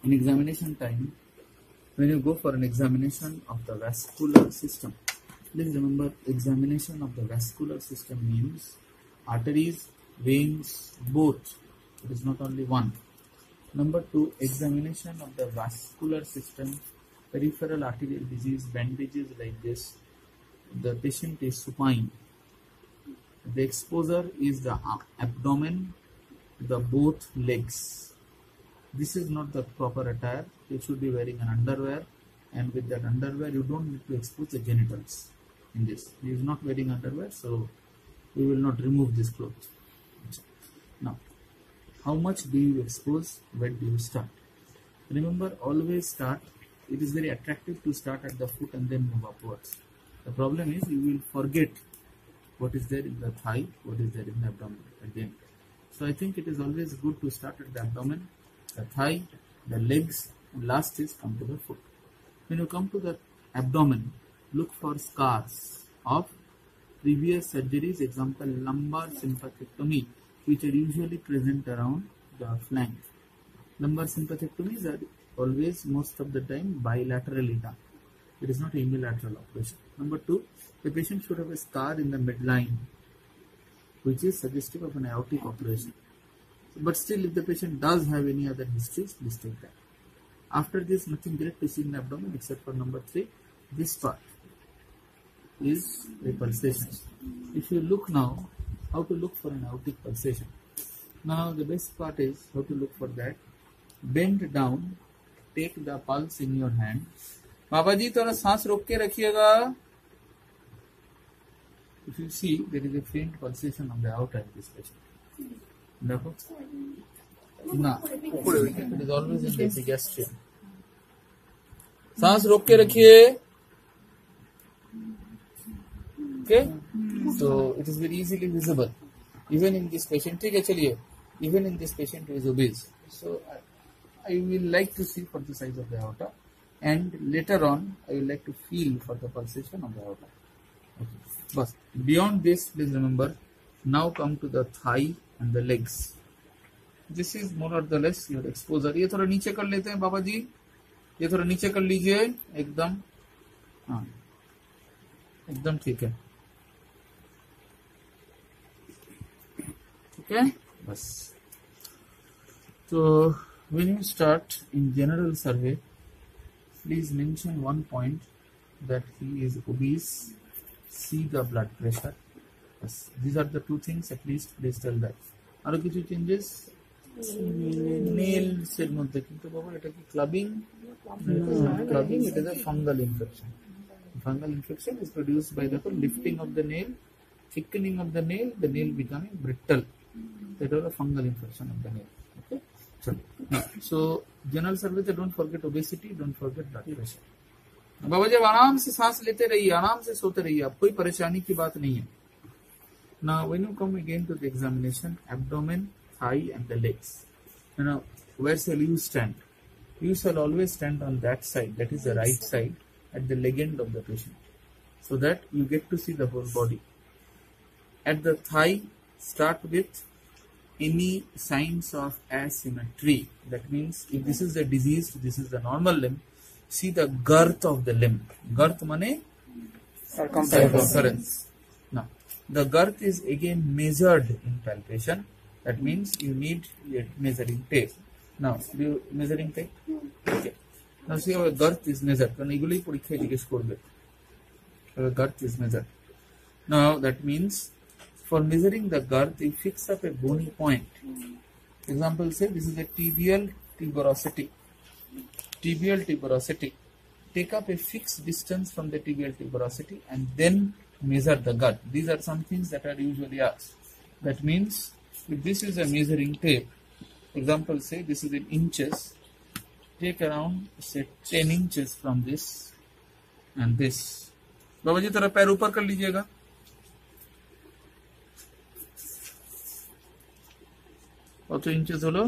in examination time, when you go for an examination of the vascular system, please remember examination of the vascular system means arteries, veins, both. It is not only one. Number two, examination of the vascular system, peripheral arterial disease, bandages like this. The patient is supine. The exposure is the abdomen, the both legs. This is not the proper attire. You should be wearing an underwear, and with that underwear you don't need to expose the genitals. In this, he is not wearing underwear, so we will not remove this cloth. Now, how much do you expose? When do you start? Remember, always start. It is very attractive to start at the foot and then move upwards. The problem is you will forget what is there in the thigh, what is there in the abdomen at the end. So I think it is always good to start at the abdomen, the thigh, the legs, and last is come to the foot. When you come to the abdomen, look for scars of previous surgeries, example lumbar sympathectomy, which are usually present around the flank. Lumbar sympathectomies are always, most of the time, bilaterally done. It is not a unilateral operation. Number two, the patient should have a scar in the midline, which is suggestive of an aortic operation. But still, if the patient does have any other histories, please take that. After this, nothing great to see in the abdomen except for number three, this part is a pulsation. If you look now, how to look for an aortic pulsation. Now, the best part is how to look for that. Bend down, take the pulse in your hand. बाबा जी थोड़ा सांस रोक के रखिएगा. If you see, there is a faint pulsation on the outer of this patient. देखो ना, it is always in the epigastrium. सांस रोक के रखिए. Okay, so it is very easily visible, even in this patient. ठीक है, चलिए. Even in this patient who is obese. So I will like to see for the size of the aorta, and later on I will like to feel for the pulsation of the aorta. Okay. But beyond this, please remember, now come to the thigh and the legs. This is more or less your exposure. ये थोड़ा नीचे कर लेते हैं बाबा जी. ये थोड़ा नीचे कर लीजिए. एकदम, हाँ, एकदम ठीक है. ठीक है, बस. So when you start in general survey, please mention one point, that he is obese. See the blood pressure. Yes. These are the two things, at least please tell that. Are কিছু changes? Nails এর মধ্যে কিন্তু বাবা এটা কি clubbing? Clubbing, it is a fungal infection. Fungal infection is produced by the lifting of the nail, thickening of the nail becoming brittle. That is a fungal infection of the nail. Okay. So general survey, don't forget obesity, don't forget blood pressure. बाबा जब आराम से सांस लेते रहिए, आराम से सोते रहिए, आप कोई परेशानी की बात नहीं है. Now when you come again to the examination, abdomen, thigh and the legs. Now where shall you stand? You shall always stand on that side, that is the right side, at the leg end of the patient, so that you get to see the whole body. At the thigh, start with any signs of asymmetry. That means if this is the disease, this is the normal limb. See the girth of the limb. Girth mane circumference. Now, the girth is again measured in palpation. That means you need a measuring tape. Now, do you measuring tape? Okay. Now see how a girth is measured. Girth is measured. Now that means for measuring the girth, you fix up a bony point. Example, say this is a tibial tuberosity. Tibial tuberosity. Take up a fixed distance from the tibial tuberosity and then measure the girth. These are some things that are usually asked. That means if this is a measuring tape, example, say this is in inches, take around say 10 inches from this and this. बाबा जी थोड़ा पैर ऊपर कर लीजिएगा. কত inches হলো?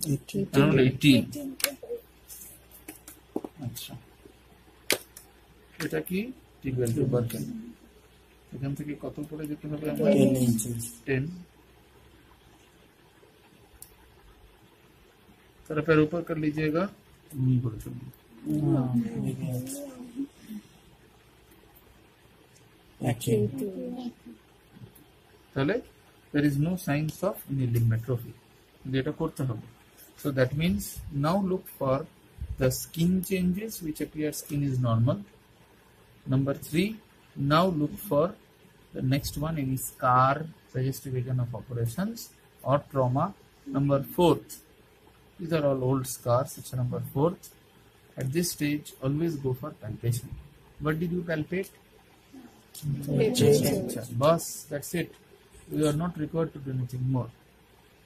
18. আচ্ছা, এটা কি টিবিয়াল টিউবারকেল? এখান থেকে কত করে যেতে হবে আমরা? 10 ইঞ্চেস. 10. जरा पैर ऊपर कर लीजिएगा, नहीं बोल তাহলে there is no signs of any limb atrophy, যেটা করতে হবে। So that means now look for the skin changes which appear skin is normal. Number 3, now look for the next one, any scar suggestive agent of operations or trauma. Number 4th, these are all old scars. It's number 4th. At this stage, always go for palpation. What did you palpate? Bus, that's it. We are not required to do anything more.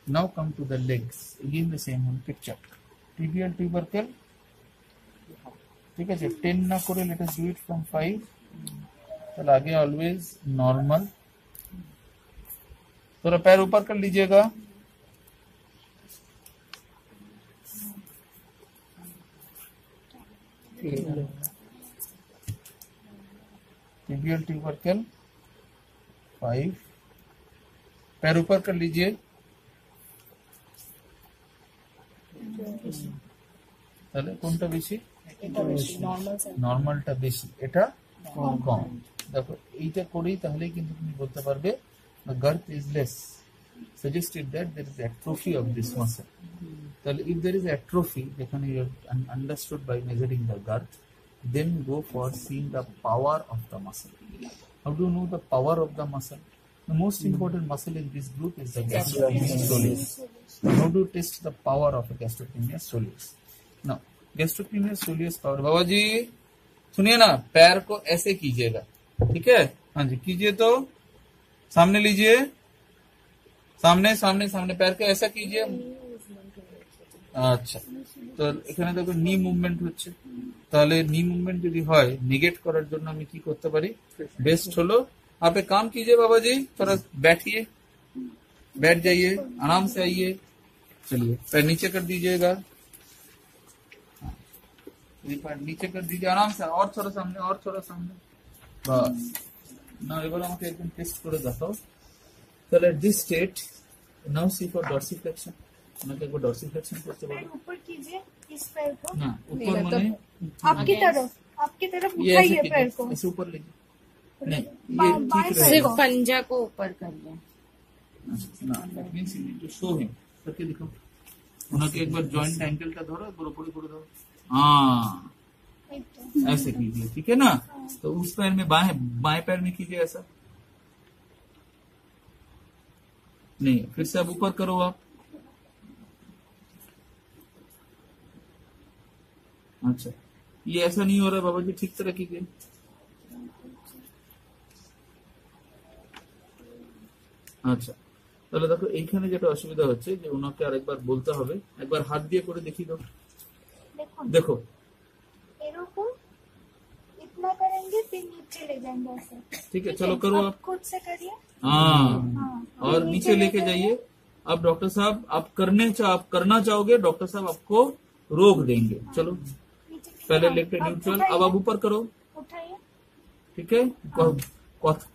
Now come to the legs. Again the same one picture. Tibial tubercle. ठीक है, 10 ना करे, let us do it from 5. तो आगे always normal. थोड़ा पैर ऊपर कर लीजिएगा। टिबियल ट्यूबरकल 5, पैर ऊपर कर लीजिए। তাহলে কোনটা বেশি? নরমালটা বেশি, এটা কম। দেখো এইটা করেই তাহলে কিন্তু তুমি বলতে পারবে the girth is less, suggested that there is atrophy of this muscle. তাহলে if there is atrophy, যেখানে you have understood by measuring the girth, then go for seeing the power of the muscle. How do you know the power of the muscle? The most important muscle in this group is the gastrocnemius soleus. How do you test the power of a gastrocnemius soleus? Now, gastrocnemius soleus power, बाबा जी सुनिए ना, पैर को ऐसे कीजिएगा, ठीक है? हाँ जी, कीजिए, तो सामने लीजिए, सामने सामने सामने पैर को ऐसा कीजिए। আচ্ছা, তো এখানে দেখো নি মুভমেন্ট হচ্ছে, তাহলে নি মুভমেंट যদি হয় নেগেট করার জন্য আমি কি করতে পারি? बेस्ट হলো आप एक काम कीजिए बाबा जी, थोड़ा बैठिए, बैठ जाइए, आराम से आइए, चलिए पैर नीचे कर दीजिएगा, पैर नीचे कर दीजिए आराम से, और थोड़ा सामने, और थोड़ा सामने, बस ना। এবার আমাকে একদম টেস্ট করে দেখাও। তাহলে at this state now see for dorsiflexion, আমাকে একবার dorsiflexion করতে বলো। ऊपर कीजिए इस पैर को, না ऊपर মানে आपकी तरफ उठाइए पैर को, ऐसे ऊपर लीजिए, नहीं ये ठीक रहेगा, सिर्फ पंजा को ऊपर करिए ना, that means you need to show him, करके दिखाओ। उनके एक बार जॉइंट एंकल का धरो, एक बार ऊपर ऊपर धरो, हाँ ऐसे कीजिए, ठीक है ना। तो उस पैर में बाएं पैर में कीजिए ऐसा, नहीं फिर से अब ऊपर करो आप, अच्छा ये ऐसा नहीं हो रहा बाबा जी, ठीक तरह कीजिए, আচ্ছা। তাহলে দেখো এইখানে যেটা অসুবিধা হচ্ছে যে ওনাকে আরেকবার বলতে হবে, একবার হাত দিয়ে করে দেখিয়ে দাও, देखो एरोको इतना करेंगे फिर नीचे ले जाएंगे ऐसे, ठीक है, चलो करो आप खुद से करिए, हाँ, और नीचे लेके जाइए। अब डॉक्टर साहब आप करना चाहोगे, डॉक्टर साहब आपको रोक देंगे, चलो पहले लेके न्यूट्रल, अब आप ऊपर करो, उठाइए, ठीक है।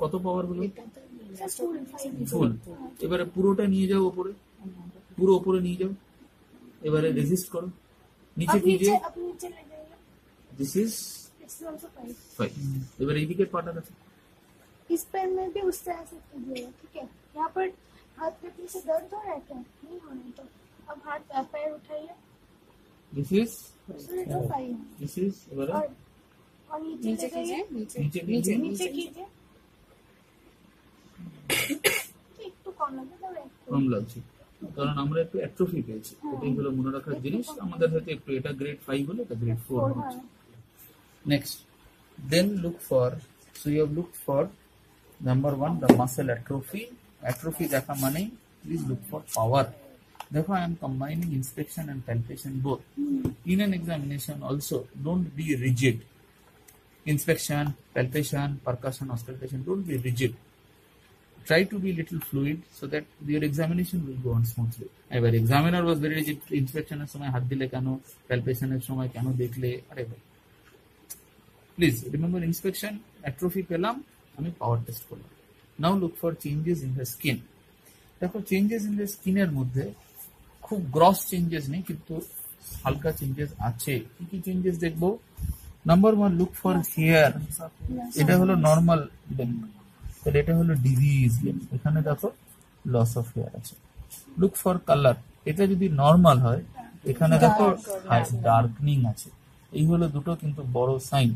কত পাওয়ার গুলো? ফুল। এবারে পুরোটা নিয়ে যাও উপরে, পুরো উপরে নিয়ে যাও, এবারে রেজিস্ট করো, নিচে कीजिए, अब नीचे ले जाइए, दिस इज 5। এবারে এইদিকে পাটা আছে, इस पैर में भी उस तरह से कीजिएगा, ठीक है। यहाँ पर हाथ पे पीछे दर्द हो रहा है क्या? नहीं होना, तो अब हाथ पैर उठाइए, दिस इज 5, दिस इज এবারে और नीचे ले जाइए, नीचे नीचे कीजिए, একটু কম লাগে, কম লাগছে কারণ আমরা একটু অ্যাট্রফি পেয়েছি, এটাই হলো মনে রাখার জিনিস। আমাদের হয়তো একটু এটা গ্রেড 5 হলো, এটা গ্রেড 4 হচ্ছে। Next then look for, so you have looked for number 1 the muscle atrophy. Atrophy দেখা মানে প্লিজ লুক ফর পাওয়ার। দেখো I am combining inspection and palpation both in an examination. Also don't be rigid, inspection, palpation, percussion, auscultation, don't be rigid, try to be little fluid so that your examination will go on smoothly. এবার examiner was very rigid, inspection এর সময় হাত দিলে কেন, palpation এর সময় কেন দেখলে, আরে ভাই প্লিজ রিমেম্বার ইন্সপেকশন, অ্যাট্রফি পেলাম, আমি পাওয়ার টেস্ট করলাম। Now look for changes in the স্কিন। দেখো চেঞ্জেস ইন দ্য স্কিনের মধ্যে খুব গ্রস চেঞ্জেস নেই, কিন্তু হালকা চেঞ্জেস আছে। কি কি চেঞ্জেস দেখবো? Number 1, look for hair. এটা হলো নর্মাল লিম্ব, তাহলে এটা হলো ডিজিজ লিম্ব। এখানে দেখো লস অফ হেয়ার আছে। লুক ফর কালার, এটা যদি নর্মাল হয়, এখানে দেখো ডার্কনিং আছে। এই হলো দুটো কিন্তু বড় সাইন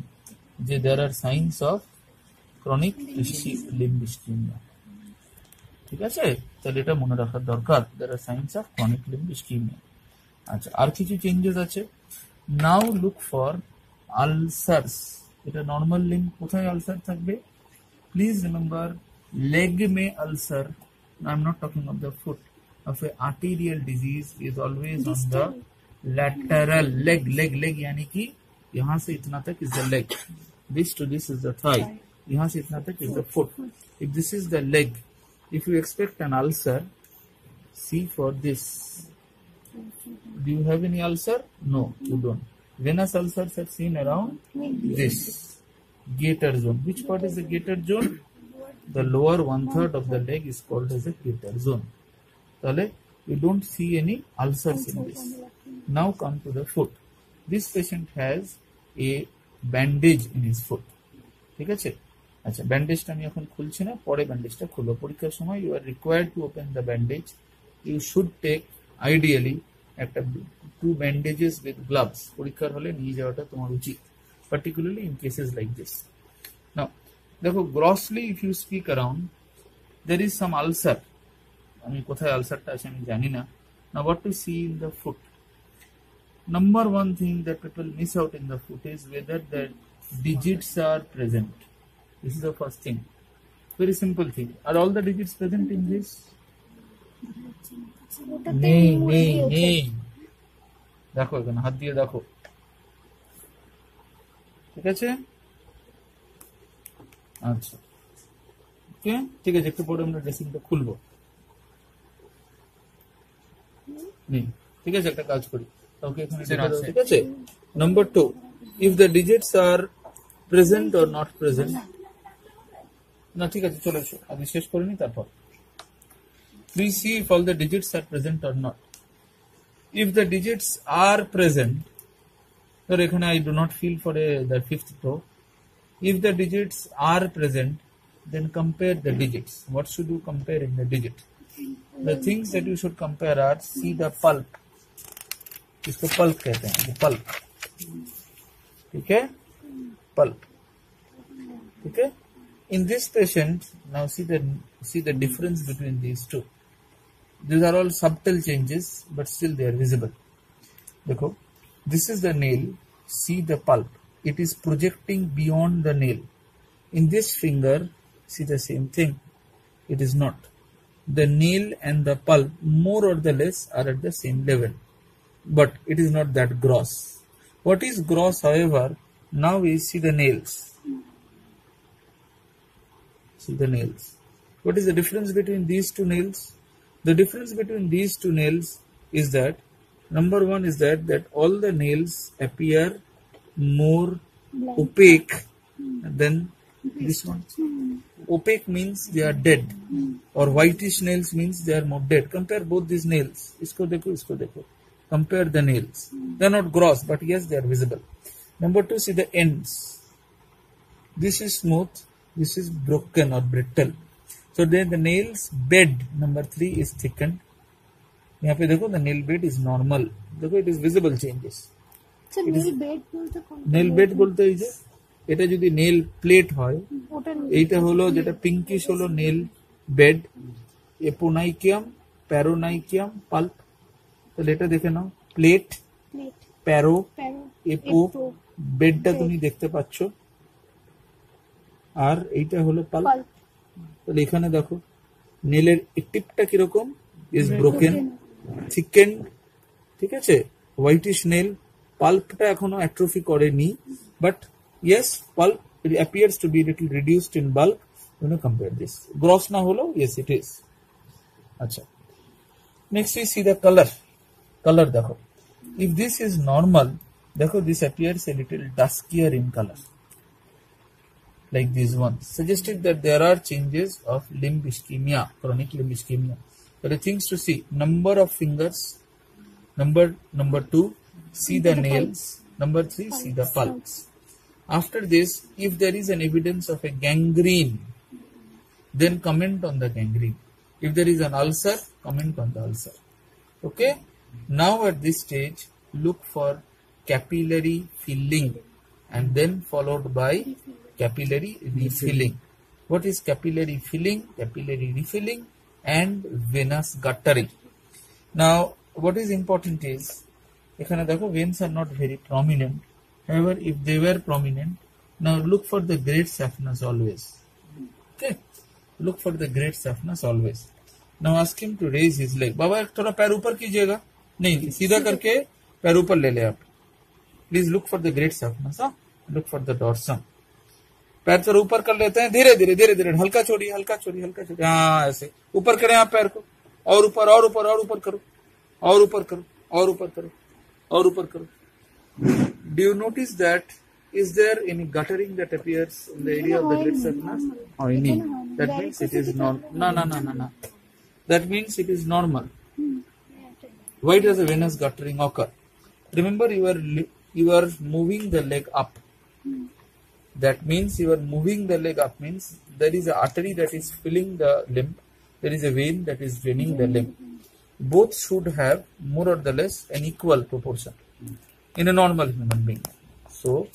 যে there are signs of chronic limb ischaemia. ঠিক আছে, তাহলে এটা মনে রাখার দরকার, there are signs of chronic limb ischaemia. আচ্ছা, আর কিছু চেঞ্জেস আছে। Now look for ulcers. এটা নর্মাল লিম্ব, কোথায় আলসার থাকবে? প্লিজ রিমেম্বার, leg में ulcer, I'm not talking of the foot, of a arterial disease is always on the lateral leg यानी कि यहाँ से इतना तक is the leg, this to this is the thigh, यहाँ से इतना तक is the foot. If this is the leg, if you expect an ulcer, see for this. Do you have any ulcer? No, you don't. Venous ulcers are seen around this gaiter zone. Which part is the gaiter zone? The lower 1/3 of the leg is called as a gaiter zone. তাহলে you don't see any ulcers in this. Now come to the foot. This patient has a bandage in his foot. ঠিক আছে? আচ্ছা, ব্যান্ডেজটা আমি এখন খুলছি না, পরে ব্যান্ডেজটা খুলবো। পরীক্ষার সময় you are required to open the bandage. You should take ideally একটা 2 bandages with gloves পরীক্ষার হলে নিয়ে যাওয়াটা তোমার উচিত, particularly in cases like this. Now দেখো, grossly if you speak around, there is some ulcer. আমি কোথায় আলসারটা আছে আমি জানি না। Now what to see in the foot? Number 1 thing that people miss out in the foot is whether the digits are present. This is the first thing. Very simple thing. Are all the digits present in this? নেই। দেখো এখানে হাত দিয়ে দেখো, ঠিক আছে? আচ্ছা, ওকে, ঠিক আছে, একটু পরে আমরা ড্রেসিংটা খুলবো। নেই, ঠিক আছে, একটা কাজ করি, ওকে, এখানে ঠিক আছে। Number 2, if the digits are present or not present, না ঠিক আছে, চলে এসো, আমি শেষ করে নি তারপর। Please see if all the digits are present or not. If the digits are present, so ekhane I do not feel for the 5th row. If the digits are present, then compare the digits. What should you compare in the digit? The things that you should compare are, see the pulp. इसको pulp कहते हैं, ये pulp. ठीक है? Pulp. ठीक है? In this patient, now see the difference between these two. These are all subtle changes, but still they are visible. देखो, this is the nail. See the pulp. It is projecting beyond the nail. In this finger, see the same thing. It is not. The nail and the pulp, more or the less, are at the same level, but it is not that gross. What is gross, however, now we see the nails. See the nails. What is the difference between these two nails? The difference between these two nails is that, number 1 is that all the nails appear more opaque than this one. Opaque means they are dead, or whitish nails means they are more dead. Compare both these nails. Isko dekho. Compare the nails. They are not gross, but yes, they are visible. Number 2, see the ends. This is smooth. This is broken or brittle. So then the nails bed, number 3, is thickened. यहाँ पे देखो, the nail bed is normal. देखो, it is visible changes. So nail bed बोलते कौन? Nail bed बोलते ही जे, এটা যদি nail plate হয়, এইটা হলো যেটা pinkish হলো nail bed, eponychium, paronychium, pulp. তাহলে এটা দেখে নাও, plate, paro, epo, bedটা তুমি দেখতে পাচ্ছ, আর এইটা হলো pulp. তাহলে এখানে দেখো, নেলের টিপটা কিরকম, ইজ ব্রোকেন, থিকেন্ড, ঠিক আছে, হোয়াইটিশ নেল, পাল্পটা এখনো অ্যাট্রফি করেনি, but yes, pulp appears to be little reduced in bulk when you compare this. Gross না হলো, yes it is. আচ্ছা, next we see the color দেখো, if this is normal, দেখো, this appears a little duskier in color, like these ones, suggesting that there are changes of limb ischemia, chronic limb ischemia. There are things to see: number of fingers, Number 2, see the nails. Number 3, see the pulse. After this, if there is an evidence of a gangrene, then comment on the gangrene. If there is an ulcer, comment on the ulcer. Okay. Now at this stage, look for capillary filling and then followed by capillary refilling. What is capillary filling, capillary refilling, and venous guttering? Now, what is important is, ekhane dekho veins are not very prominent. However, if they were prominent, now look for the great saphenous always. Okay, look for the great saphenous always. Now ask him to raise his leg. बाबा थोड़ा पैर ऊपर कीजिएगा. नहीं, सीधा करके पैर ऊपर ले ले आप. Please look for the great saphenous. Look for the dorsum. पैर थोड़ा ऊपर कर लेते हैं. धीरे धीरे धीरे धीरे हल्का छोड़िए, हल्का छोड़िए, हल्का छोड़िए. हाँ, ऐसे ऊपर करें आप पैर को. और ऊपर और ऊपर और ऊपर करो. और ऊपर करो. और ऊपर करो. और ऊपर करो. Do you notice that? Is there any guttering that appears in the area of the great saphenous? Or any? That means it is normal. No. That means it is normal. Why does a venous guttering occur? Remember, you are moving the leg up. That means you are moving the leg up means there is an artery that is filling the limb. There is a vein that is draining the limb. Both should have more or less an equal proportion in a normal human being. So,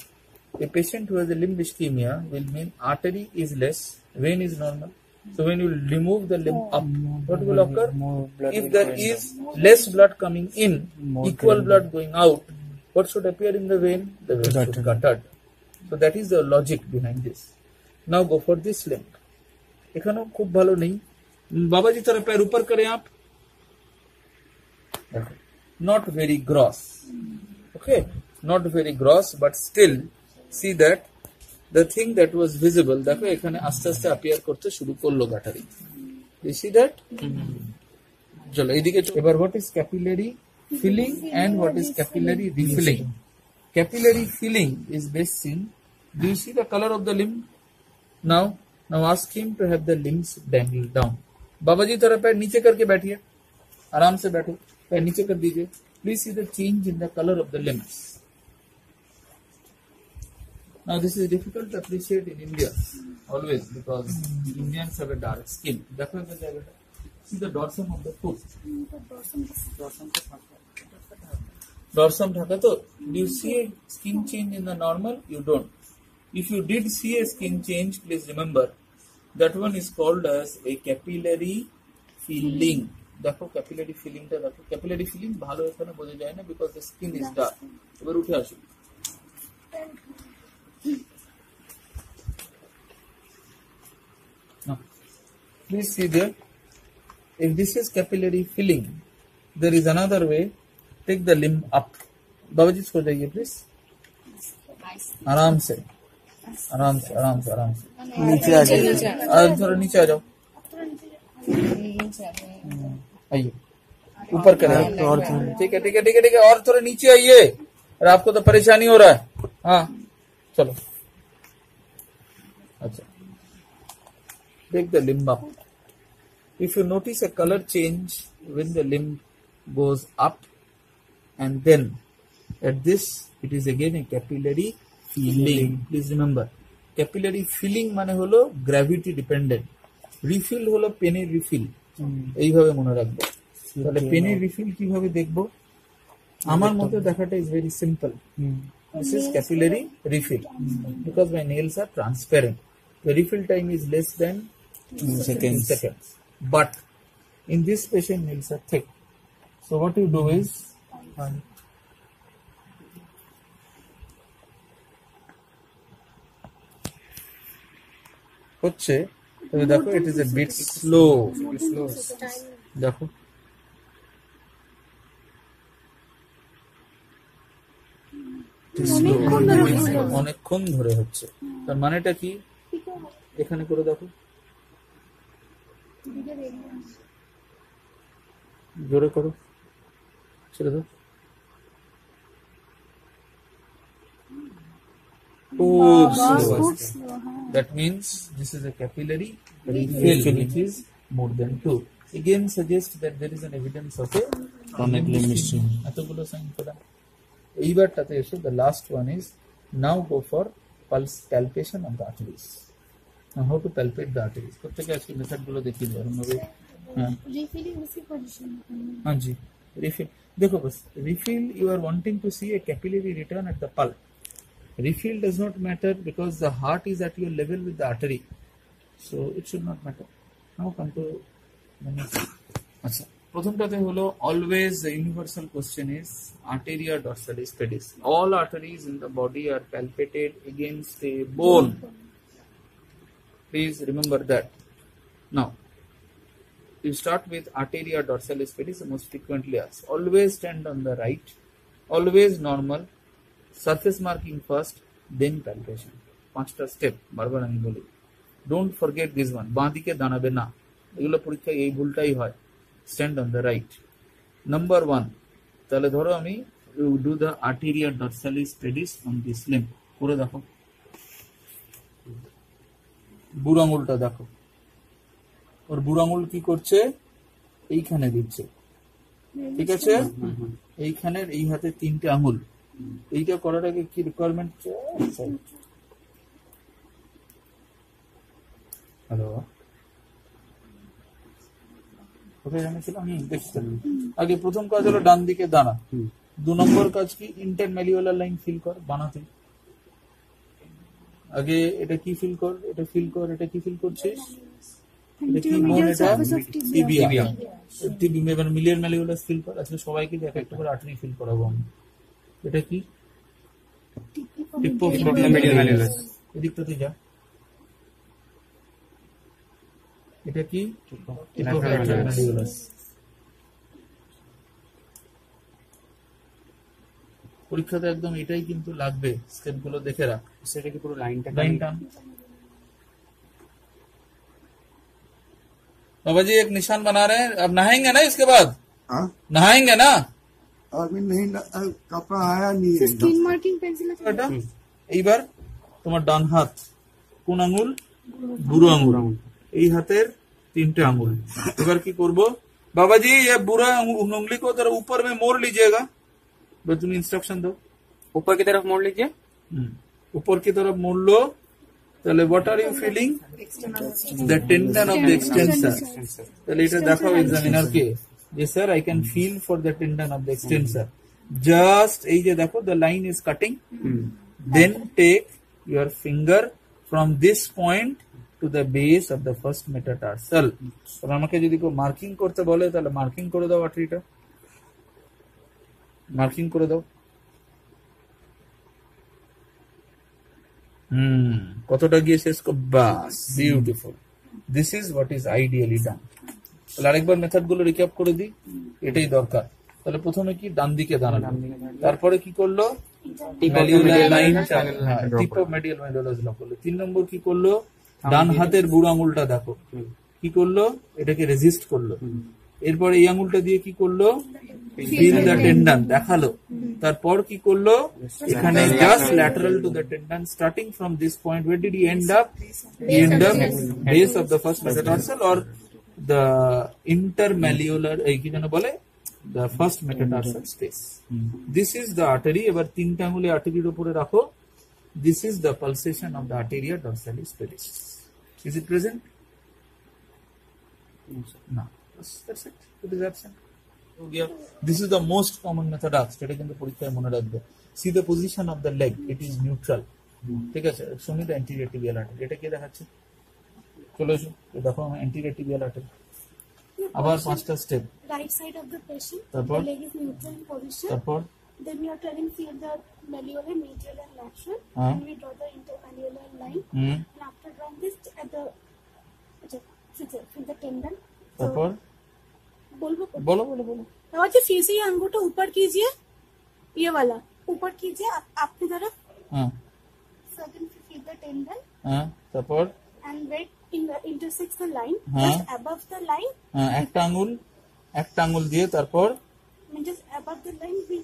a patient who has a limb ischemia will mean artery is less, vein is normal. So when you remove the limb up, what will occur? If there is less blood coming in, equal blood going out, what should appear in the vein? The vein should guttered. So that is the logic behind this. Now go for this limb. এখানেও খুব ভালো নেই. বাবাজি थोड़ा पैर ऊपर करें आप. Not very gross. Okay, not very gross, but still see that the thing that was visible, দেখো এখানে আস্তে আস্তে appear করতে শুরু করলো গাটারি. You see that? চলো এইদিকে. এবার what is capillary filling and what is capillary refilling? Capillary filling is best seen. Do you see the color of the limb? Now ask him to have the limbs dangled down. बाबाजी थोड़ा पैर नीचे करके बैठिए. आराम से बैठो. पैर नीचे कर दीजिए. Please see the change in the color of the limbs. Now this is difficult to appreciate in India always because Indians have a dark skin. See the dorsum of the foot. Dorsum dhaka to. Do you see a skin change in the normal? You don't. If you did see a skin change, please remember that one is called as a capillary filling. দেখো capillary ফিলিংটা দেখো. Capillary feeling ভালো এখানে বোঝা যায় না because the skin is dark. এবার উঠে আসুন. Now, please see there. If this is capillary filling, there is another way. Take the limb up. बाबाजी सो जाइए प्लीज. आराम से आराम से आराम से आराम से नीचे आ जाइए. थोड़ा नीचे आ जाओ. आइए ऊपर करें. और ठीक है ठीक है ठीक है ठीक है. और थोड़ा नीचे आइए. और आपको तो परेशानी हो रहा है. हाँ चलो. अच्छा. Take the limb up. If you notice a color change when the limb goes up and then at this it is again a capillary filling. Please remember capillary filling মানে হলো gravity dependent. Refill হলো পেনের refill. এইভাবে মনে রাখবো. তাহলে পেনের refill কিভাবে দেখবো? আমার মতে দেখাটা is very simple. This is capillary refill because my nails are transparent. The refill time is less than seconds. But in this patient nails are thick. So what you do is হচ্ছে তবে দেখো it is a bit slow. দেখো অনেকক্ষণ ধরে হচ্ছে. তার মানেটা কি? এখানে করে দেখো. জোরে করো. ছেড়ে দাও. That means this is a capillary refill which is more than 2. again suggest that there is an evidence of a chronic limb issue. এতগুলো সাইন পেলাম। এইবারটাতে এসে the last one is now go for pulse palpation of the arteries. Now how to palpate the arteries? প্রত্যেকে আজকে method গুলো দেখিয়ে দেবো এরকমভাবে। হ্যাঁ रिफिलिंग उसी पोजीशन में करना है। हाँ जी refill देखो बस refill you are wanting to see a capillary return at the pulp. Refill does not matter because the heart is at your level with the artery, so it should not matter. Now come to the next. আচ্ছা প্রথমটাতে হলো always the universal question is arteria dorsalis pedis. All arteries in the body are palpated against a bone. Please remember that. Now you start with arteria dorsalis pedis, the most frequently asked. Always stand on the right, always normal, surface marking first, then palpation. 5টা step বারবার আমি বলি। Don't forget this one. বাঁ দিকে দাঁড়াবে না, এগুলো পরীক্ষায় এই ভুলটাই হয়। Stand on the right. Number 1, তাহলে ধরো আমি do the arteria dorsalis pedis on this limb. করে দেখো, বুড়ো আঙুলটা দেখো, ওর বুড়ো আঙুল কি করছে, এইখানে দিচ্ছে, ঠিক আছে? এইখানের এই হাতে 3টে আঙুল, এইটা করার আগে কি রিকোয়ারমেন্ট? হ্যালো, কোথায় জানিয়েছিলাম আমি দেখছিলাম আগে। প্রথম কাজ হলো ডান দিকে দাঁড়া। 2 নম্বর কাজ কি, ইন্টারম্যালিওলার লাইন ফিল কর বানাতে। আগে এটা কি ফিল কর, এটা ফিল কর, এটা কি ফিল করছিস, এটা কি বোন, এটা টিবিয়া। টিবিয়া এবার মিলিয়ার ম্যালিওলাস ফিল কর। আজকে সবাইকে এক একটা করে আর্টারি ফিল করাবো আমি। এটা কি টিপোমিডিয়াল, এদিকটাতে যা। এটা কি টিপোমিডিয়াল। পরীক্ষাতে একদম এটাই কিন্তু লাগবে, স্টেপ গুলো দেখে রাখ। সেটা কি পুরো লাইনটা লাইন টান। बाबा जी एक निशान बना रहे हैं, अब नहाएंगे ना इसके बाद? हाँ? नहाएंगे ना? अभी नहीं कपड़ा आया नहीं है। स्किन मार्किंग पेंसिल এটা এইবার তোমার ডান হাত কোন আঙ্গুল? বুড়ো আঙ্গুল। এই হাতের 3টে আঙ্গুল। এবার কি করব? बाबा जी ये बुरा उंगली को जरा ऊपर में मोड़ लीजिएगा। बस तुम इंस्ट्रक्शन दो। ऊपर की तरफ मोड़ लीजिए। ऊपर की तरफ मोड़ लो। তাহলে what are you feeling? The tendon of the extensor. তাহলে এটা দেখাও এক্সামিনার কে যে sir I can feel for the tendon of the extensor. Just এই যে দেখো the line is cutting. Then take your finger from this point to the base of the first metatarsal. আর আমাকে যদি কেউ মার্কিং করতে বলে তাহলে মার্কিং করে দাও, আর্টারিটা মার্কিং করে দাও। কতটা গিয়ে শেষ কর, বাস, beautiful. This is what is ideally done. তাহলে আরেকবার মেথড গুলো রিক্যাপ করে দিই, এটাই দরকার। তাহলে প্রথমে কি ডান দিকে দাঁড়ানো, তারপরে কি করলো, টিপোমিডিয়াল ম্যালিওলাস লক করলো। 3 নম্বর কি করলো, ডান হাতের বুড়ো আঙুলটা দেখো কি করলো, এটাকে রেজিস্ট করলো। এরপরে এই আঙুলটা দিয়ে কি করলো, ফিল দ্য টেন্ডন দেখালো। তারপর কি করলো, এখানে just lateral to the tendon starting from this point. Where did he end up? He end up base of the first metatarsal or the intermalleolar, এই কি যেন বলে, the first metatarsal space. This is the artery. এবার 3টে আঙুলে আর্টারির উপরে রাখো। This is the pulsation of the arteria dorsalis pedis. Is it present? না, that's it. It is absent. This is the most common method asked. এটা কিন্তু পরীক্ষায় মনে রাখবে। See the position of the leg, it is neutral. ঠিক আছে, শুনি the anterior tibial artery। এটা কি দেখাচ্ছে? চলো এসো দেখো anterior tibial artery। আবার 5টা step. right side of the patient, তারপর? the leg is neutral in position. তারপর Then we are telling feel the malleolar, medial and lateral, हाँ. and we draw the intermalleolar line. And after drawing this at the feel the tendon. তারপর बोलो বলো বলো বলো। जी फिर से ये अंगूठा ऊपर कीजिए, ये वाला ऊपर कीजिए आपकी तरफ। হ্যাঁ Certain feel the tendon হ্যাঁ তারপর and where intersects the line, हाँ. just above the line, হ্যাঁ একটা আঙ্গুল দিয়ে তারপর just above the line we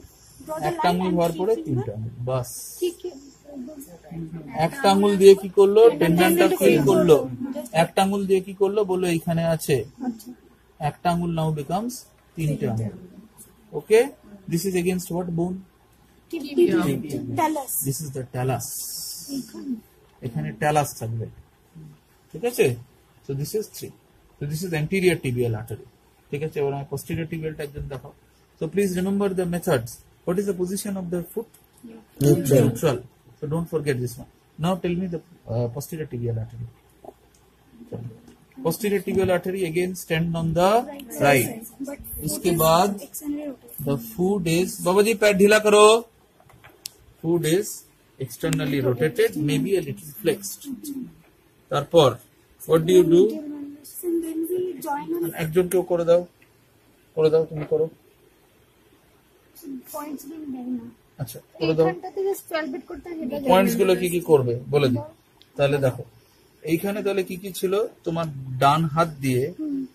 draw the একটা line আঙ্গুল and হওয়ার পরে three 3টা finger। আঙ্গুল, বাস। ठीक है, একটা আঙ্গুল দিয়ে কি করলো, টেন্ডনটা ফিল করলো। একটা আঙ্গুল দিয়ে কি করলো, বললো এইখানে আছে। একটা আঙ্গুল now becomes তিনটে আঙ্গুল। ওকে, দিস ইজ এগেইনস্ট হোয়াট বোন? talus this is the talus. এখানে ট্যালাস থাকবে, ঠিক আছে? So this is 3, so this is anterior tibial artery, ঠিক আছে? এবার আমি পোস্টেরিয়র টিবিয়ালটা একজন দেখাও। So please remember the methods. What is the position of the foot? Neutral. So don't forget this one. Now tell me the posterior tibial artery. Posterior tibial artery again stand on the right. but इसके बाद externally rotated the foot is, बाबा जी पैर ढीला करो, foot is externally rotated, maybe a little flexed. তারপর what do you do? and then we join on একজন কেউ করে দাও, তুমি করো। points being there now আচ্ছা করে দাও। এইখানটাতে জাস্ট 12 বিট করতে সেটা পয়েন্টস গুলো কি কি করবে বলে দিই। তাহলে দেখো এইখানে তাহলে কি কি ছিল, তোমার ডান হাত দিয়ে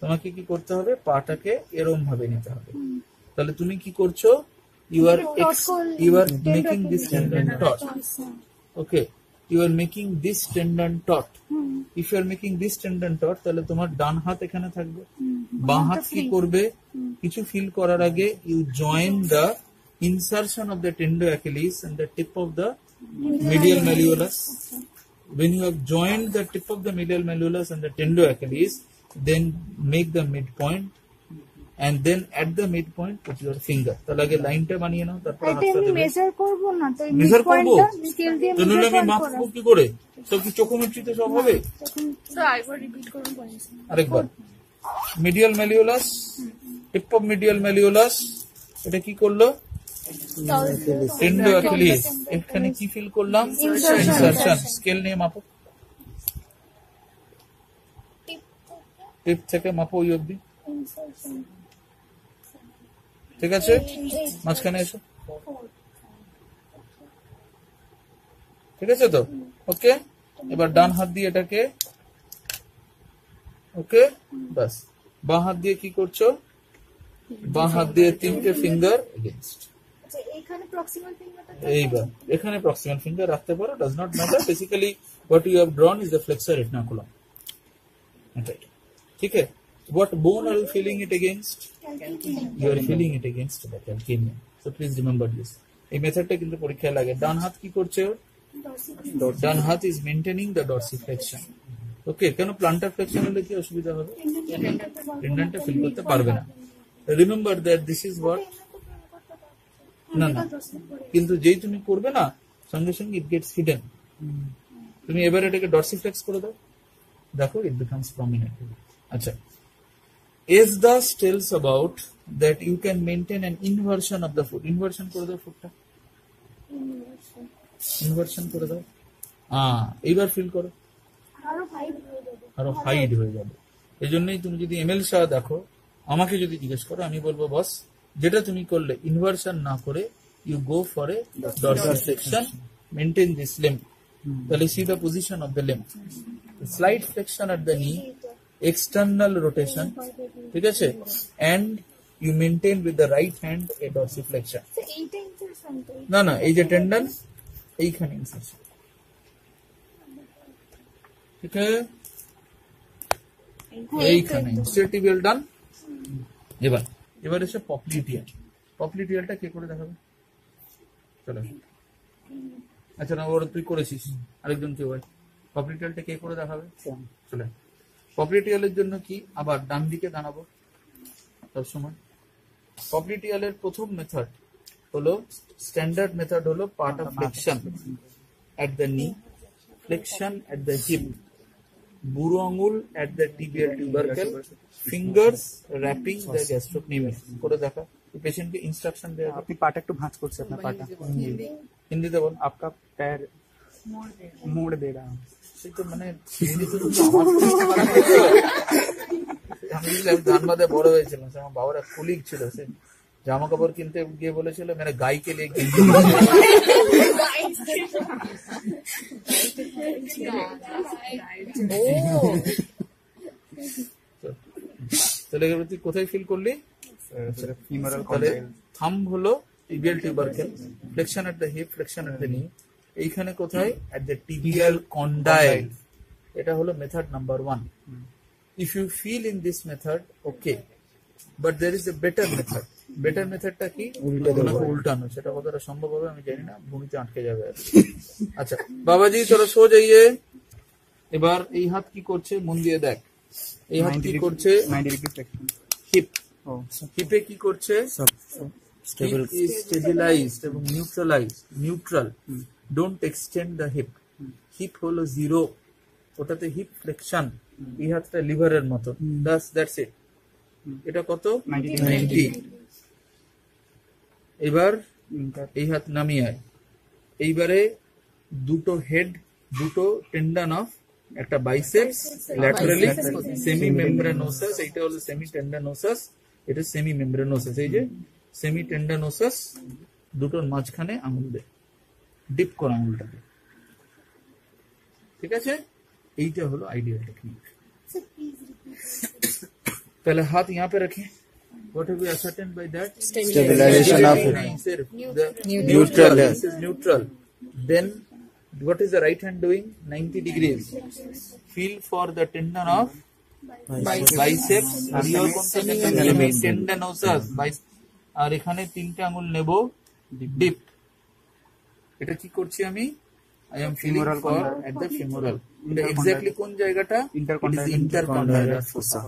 তোমাকে কি করতে হবে, পাটাকে এরম ভাবে নিতে হবে। তাহলে তুমি কি করছো, you are making this tendon taut. Okay, you are making this tendon taut. If you are making this tendon taut, তাহলে তোমার ডান হাত এখানে থাকবে, বাঁ হাত কি করবে, কিছু ফিল করার আগে you join the insertion of the tendo Achilles and the tip of the medial malleolus. When you have joined the tip of the medial malleolus and the tendo Achilles, then make the midpoint, and then at the midpoint put your finger. তাহলে আগে লাইনটা বানিয়ে নাও, তারপর এটা হাতটা আমি দেবে। Measure করব না তো মেজার করবো, স্কেল দিয়ে তো নইলে আমি মাপবো কি করে? সব কি চোখোমেট্রিতে সব হবে? তো আইবার রিপিট করুন পয়েন্টস আরেকবার, মিডিয়াল ম্যালিওলাস, টিপ অফ মিডিয়াল ম্যালিওলাস, এটা কি করলো, টেন্ডো অ্যাকিলিস। এখানে কি ফিল করলাম, ইনসারশন। স্কেল নিয়ে মাপো, টিপ থেকে মাপো ওই অবধি, ঠিক আছে? মাঝখানে এসো, ঠিক আছে তো? ওকে, এবার ডান হাত দিয়ে এটাকে, ওকে বাস। বাঁ হাত দিয়ে কি করছো, বাঁ হাত দিয়ে তিনটে ফিঙ্গার এগেইনস্ট। আচ্ছা এখানে প্রক্সিমাল ফিঙ্গারটা এইবার এখানে প্রক্সিমাল ফিঙ্গার রাখতে পারো, does not matter. Basically what you have drawn is the flexor retinaculum, ঠিক আছে? What bone are you feeling it against? You are feeling it against the calcaneum. So please remember this. এই মেথডটা কিন্তু পরীক্ষায় লাগে। ডান হাত কি করছে, ডান হাত ইজ মেইনটেইনিং দ্য ডরসিফ্লেকশন। ওকে, কেন প্লান্টার ফ্লেকশন হলে কি অসুবিধা হবে, টেন্ডনটা ফিল করতে পারবে না। Remember that this is what, না না, কিন্তু যেই তুমি করবে না সঙ্গে সঙ্গে ইট গেটস হিডেন। তুমি এবার এটাকে ডরসিফ্লেক্স করে দাও, দেখো ইট বিকামস প্রমিনেন্ট। আচ্ছা, S Das tells about that you can maintain an inversion of the foot. Inversion করে দাও, ফুটটা ইনভার্সন করে দাও। এইবার ফিল করো, আরো হাইড হয়ে যাবে। এই জন্যই তুমি যদি এমএল শাহ দেখো, আমাকে যদি জিজ্ঞেস করো, আমি বলবো বস যেটা তুমি করলে ইনভার্সন না করে you go for a dorsiflexion, maintain this limb. তাহলে see the position of the limb, slight flexion at the knee, external rotation, ঠিক আছে? And you maintain with the right hand a dorsiflexion. এইটা insertion তো না না, এই যে tendon এইখানে ইনসারশন, ঠিক আছে? এইখানে স্টেটিবিয়াল ডান। এবার এসে পপলিটিয়াল। পপলিটিয়ালটা কে করে দেখাবে, চলো। আচ্ছা না, ওরা তুই করেছিস, আরেকজন কেউ হয়। পপলিটিয়ালটা কে করে দেখাবে, চলে। পপলিটিয়ালের জন্য কি আবার ডান দিকে দাঁড়াবো সবসময়। পপলিটিয়ালের প্রথম মেথড হলো, স্ট্যান্ডার্ড মেথড হলো part of flexion at the নি, ফ্লেকশন এট দ্য হিপ, বুড়ো আঙুল at the tibial tubercle, fingers wrapping the gastrocnemius। করে দেখা, পেশেন্টকে ইনস্ট্রাকশন দেয়া। আপনি পাটা একটু ভাঁজ করছে, আপনার পাটা হিন্দিতে বল, आपका पैर मोड़ दे रहा हूँ। সেই তো মানে হিন্দিতে তো আমার পরীক্ষা খারাপ হয়েছিল। আমি ধানবাদে বড় হয়েছিলাম, আমার বাবার এক কলিগ ছিল, সে জামা কাপড় কিনতে গিয়ে বলেছিল মেরে গাই কে লিয়ে গেঞ্জি। তাহলে তুই কোথায় ফিল করলি, তাহলে থাম্ব হলো tibial tubercle, flexion at the hip, flexion at the knee, এইখানে কোথায়, এট দ্য টিবিয়াল কন্ডাইল। এটা হলো method number 1। If you feel in this method, okay, but there is a better method. Better মেথডটা কি? উল্টানো। সেটা কতটা সম্ভব হবে আমি জানি না, ভূমিতে আটকে যাবে আর। আচ্ছা বাবাজি তোরা সো যাইয়ে। এবার এই হাত কি করছে মন দিয়ে দেখ। এই হাত কি করছে? 90 ডিগ্রি ফ্লেক্সন। হিপ। ও হিপে কি করছে? স্টেবল। স্টেবিলাইজড এবং neutral. Don't extend the hip. Hip হলো 0, ওটাতে হিপ ফ্লেকশন। এই হাতটা লিভারের মতো। That's it. এটা কত? 90। এবার এই হাত নামিয়ে আয়। এইবারে দুটো হেড, দুটো টেন্ডন অফ, একটা বাইসেপস ল্যাটারালি সেমি মেমব্রেনোসাস, এইটা হলো সেমি টেন্ডনোসাস, এটা সেমি মেমব্রেনোসাস। এই যে সেমি টেন্ডনোসাস, দুটোর মাঝখানে আঙুল দে, ডিপ কর আঙুলটাকে। ঠিক আছে, এইটা হলো ideal technique. Sir, please repeat. पहले हाथ यहाँ पे रखें। What have we ascertained by that? Stabilization of नहीं, सिर्फ the neutral. This is neutral. Then what is the right hand doing? 90 degrees. Feel for the tendon of biceps. R your tendinosus. আর এখানে তিনটে আঙুল নেব, ডিপ। এটা কি করছি আমি? I am feeling for at the femoral. এটা এক্স্যাক্টলি কোন জায়গাটা? ইন্টারকন্ডাইলার ফোসা।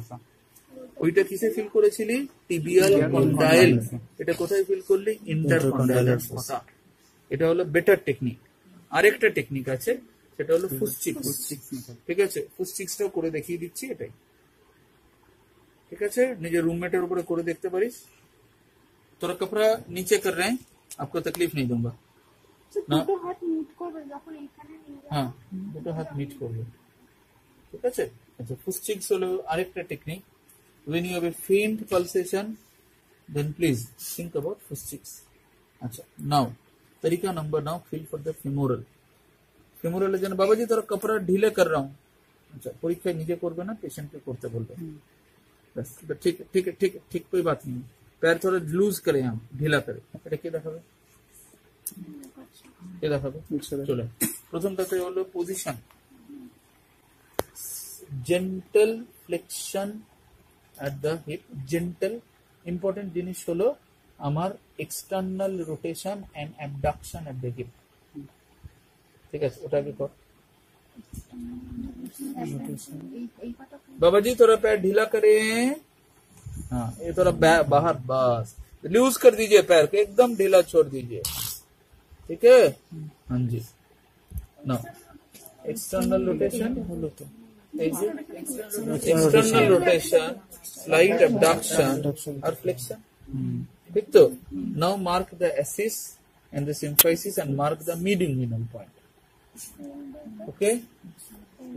ওইটা কিসে ফিল করেছিলি? Tibial condyle. এটা কোথায় ফিল করলি? ইন্টারকন্ডাইলার ফোসা। এটা হলো বেটার টেকনিক। আরেকটা টেকনিক আছে, সেটা হলো ফুসচিক্স। ঠিক আছে, ফুসচিক্সটাও করে দেখিয়ে দিচ্ছি। এটাই ঠিক আছে, নিজের রুমমেটের উপরে করে দেখতে পারিস। তোরা कपड़ा नीचे कर रहे हैं, आपको तकलीफ नहीं दूंगा। Sir, না। দুটো হাত মুট করবে যখন এখানে নিয়ে যাবে। হ্যাঁ, দুটো হাত মিট করবে। ঠিক আছে। আচ্ছা, ফুসচিক্স হলো আরেকটা technique. When you have a faint pulsation, then please think about fusics. अच्छा, now तरीका number now feel for the femoral. femoral जन बाबा जी तेरा कपड़ा ढीले कर रहा हूँ। अच्छा, परीक्षा निजे करबे ना, पेशेंट के करते बोलते। बस ठीक है, ठीक है, ठीक है, ठीक, कोई बात नहीं। पैर थोड़ा लूज करें, हम ढीला करें। এটা কি দেখাবে? কি দেখাবে? চলো, প্রথমটাতে হলো position, gentle flexion at the hip, gentle. Important জিনিস হলো আমার external rotation and abduction at the hip. ঠিক আছে, ওটা কি কর। बाबाजी थोड़ा पैर ढीला करें। हाँ, ये थोड़ा बाहर, बस लूज कर दीजिए पैर को, एकदम ढीला छोड़ दीजिए। ठीक है, हाँ जी। ना एक्सटर्नल रोटेशन হলো তো, এই যে external rotation, slight abduction or flexion. ঠিক তো? Now mark the axis and the symphysis and mark the mid-inguinal point. Okay?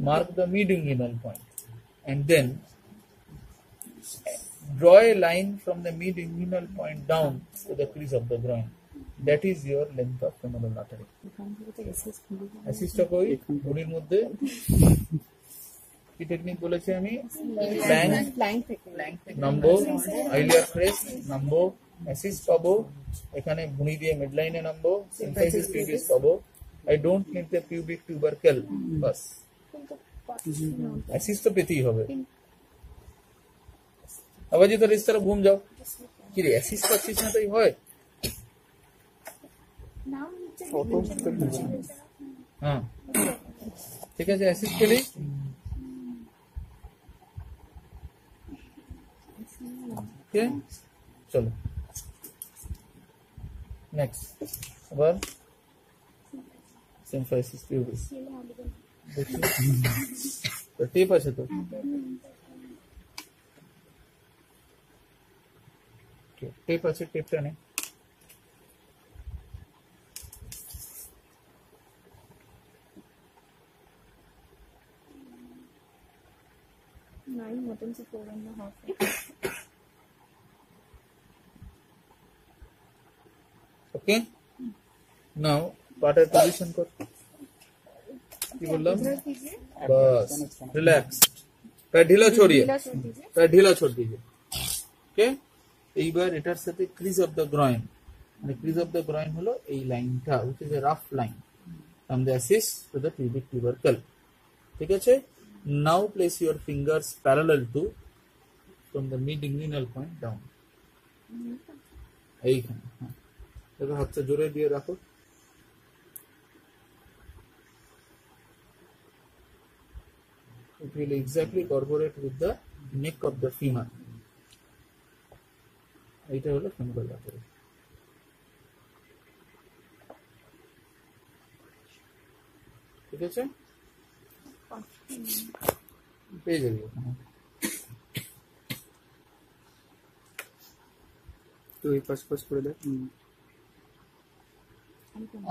Mark the mid-inguinal point. And then draw a line from the mid-inguinal point down to the crease of the groin. That is your length of femoral artery. Assist কই বডির মধ্যে কি technique বলেছি আমি? Planck নামবো, আইলিয়ার crest নামবো, assist পাবো, এখানে ভুঁড়ি দিয়ে মিডলাইনে নামবো, সিম্ফাইসিস পিউবিস পাবো। I don't need the pubic tubercle, বাস অ্যাসিস্ট তো পেতেই হবে। আবাজি তোর ইস तरह घूम जाओ। কি রে, অ্যাসিস্ট পাচ্ছিস না তাই হয়? নাম নিচে হ্যাঁ, ঠিক আছে, অ্যাসিস্ট পেলি। Okay, चलो नेक्स्ट। আবার সিম্ফাইসিস পিউবিস দেখি তো টেপ আছে তো। টেপ আছে, টেপটা নে। ओके, नाउ पार्टर पोजीशन कर। কি বললাম? बस रिलैक्स, पैर ढीला छोड़िए, पैर ढीला छोड़ दीजिए। ओके, এইবার এটার সাথে ক্রিজ অফ দ্য গ্রয়েন, মানে ক্রিজ অফ দ্য গ্রয়েন হলো এই লাইনটা, which is a rough line from the axis to the pubic tubercle. ঠিক আছে, now place your fingers parallel to from the mid inguinal point down. এইখানে হ্যাঁ, দেখো হাতটা জোরে দিয়ে রাখো। It will exactly correlate with the neck of the femur. এইটা হলো femoral artery। ঠিক আছে, পেয়ে যাবি ওখানে। তো এই পাশ পাশ করে দেখ।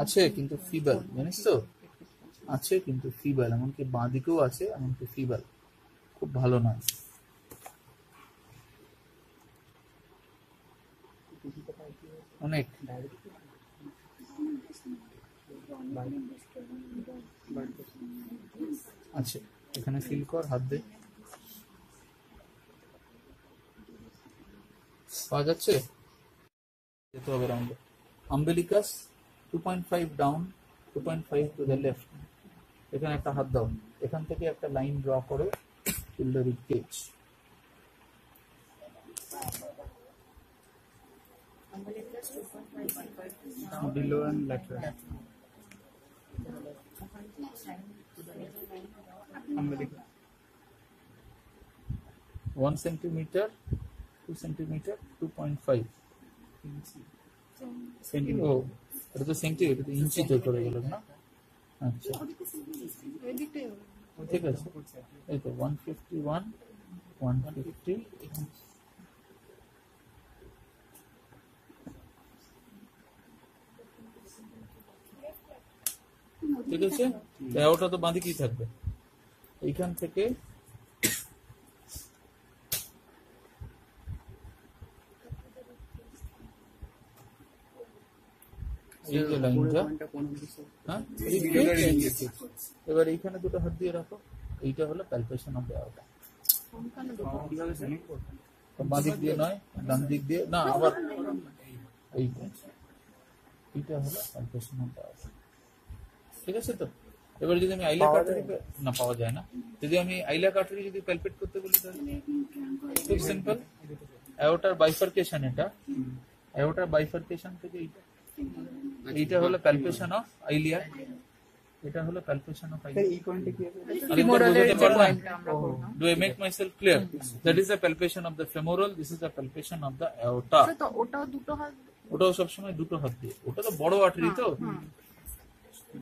আছে কিন্তু ফিবাল, জানিস তো, আছে কিন্তু ফিবাল, এমনকি বাঁ দিকেও আছে, এমনকি ফিবাল, খুব ভালো নয়। অনেক আছে, এখানে ফিল কর, হাত দে, পাওয়া যাচ্ছে। যেতে হবে রাউন্ডে। আম্বেলিকাস 2.5 ডাউন, 2.5 টু দ্য লেফট। এখানে একটা হাত দাও, এখান থেকে একটা লাইন ড্র করো till the rib cage। Below and lateral. Umbilical. 1 centimeter, 2 centimeter, 2.5 Centimeter. ও এটা তো সেন্টিমিটার, এটা তো ইঞ্চিতে করে গেল না। আচ্ছা ঠিক আছে, এই তো 151, 150, ঠিক আছে। ওটা তো বাঁদিকেই থাকবে, এইখান থেকে এই যে লাইনটা, হ্যাঁ, এবার এইখানে দুটো হাত দিয়ে রাখো, এইটা হলো প্যালপেশন অফ দ্য আউটার। বাঁ দিক দিয়ে নয়, ডান দিক দিয়ে না, আবার এইটা হলো প্যালপেশন অফ দ্য আউটার। ঠিক আছে তো। এবার যদি আমি আইলা কাটারি না, পাওয়া যায় না, যদি আমি আইলা কাটারি যদি প্যালপেট করতে বলি তাহলে খুব সিম্পল, অ্যাওর্টার বাইফার্কেশন, এটা অ্যাওর্টার বাইফার্কেশন থেকে এইটা হলো প্যালপেশন অফ আইলিয়া, এটা হলো প্যালপেশন অফ আইলিয়া। এই পয়েন্টে কি আছে? Do I make myself clear? That is the palpation of the femoral, this is the palpation of the aorta. তো ওটাও দুটো হাত ওটাও সবসময় দুটো হাত দিয়ে, ওটা তো বড় আর্টারি তো।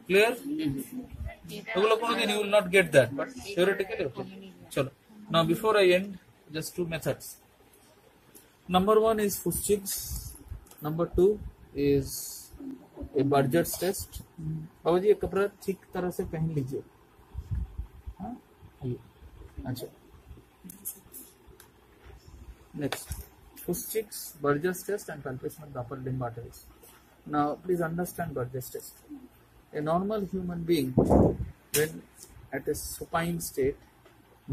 ক্লিয়ার? ওগুলো কোনোদিন you will not get that, but theoretically okay. চলো, now before I end, just two methods. Number one is Fuchs, number two is a Burger's test. बाबू जी ये कपड़ा ठीक तरह से पहन लीजिए। हाँ, अच्छा, next Fuchs, Burger's test and palpation of the upper limb arteries. Now please understand Burger's test. A normal human being, when at a supine state,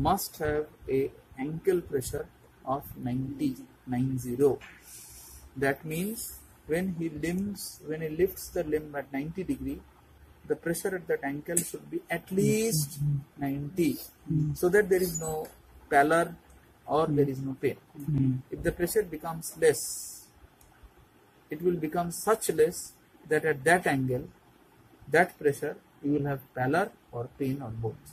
must have a ankle pressure of 90. That means when he lifts the limb at 90 degree, the pressure at that ankle should be at least 90, so that there is no pallor or there is no pain. If the pressure becomes less, it will become such less that at that angle, that pressure, you will have pallor or pain or both.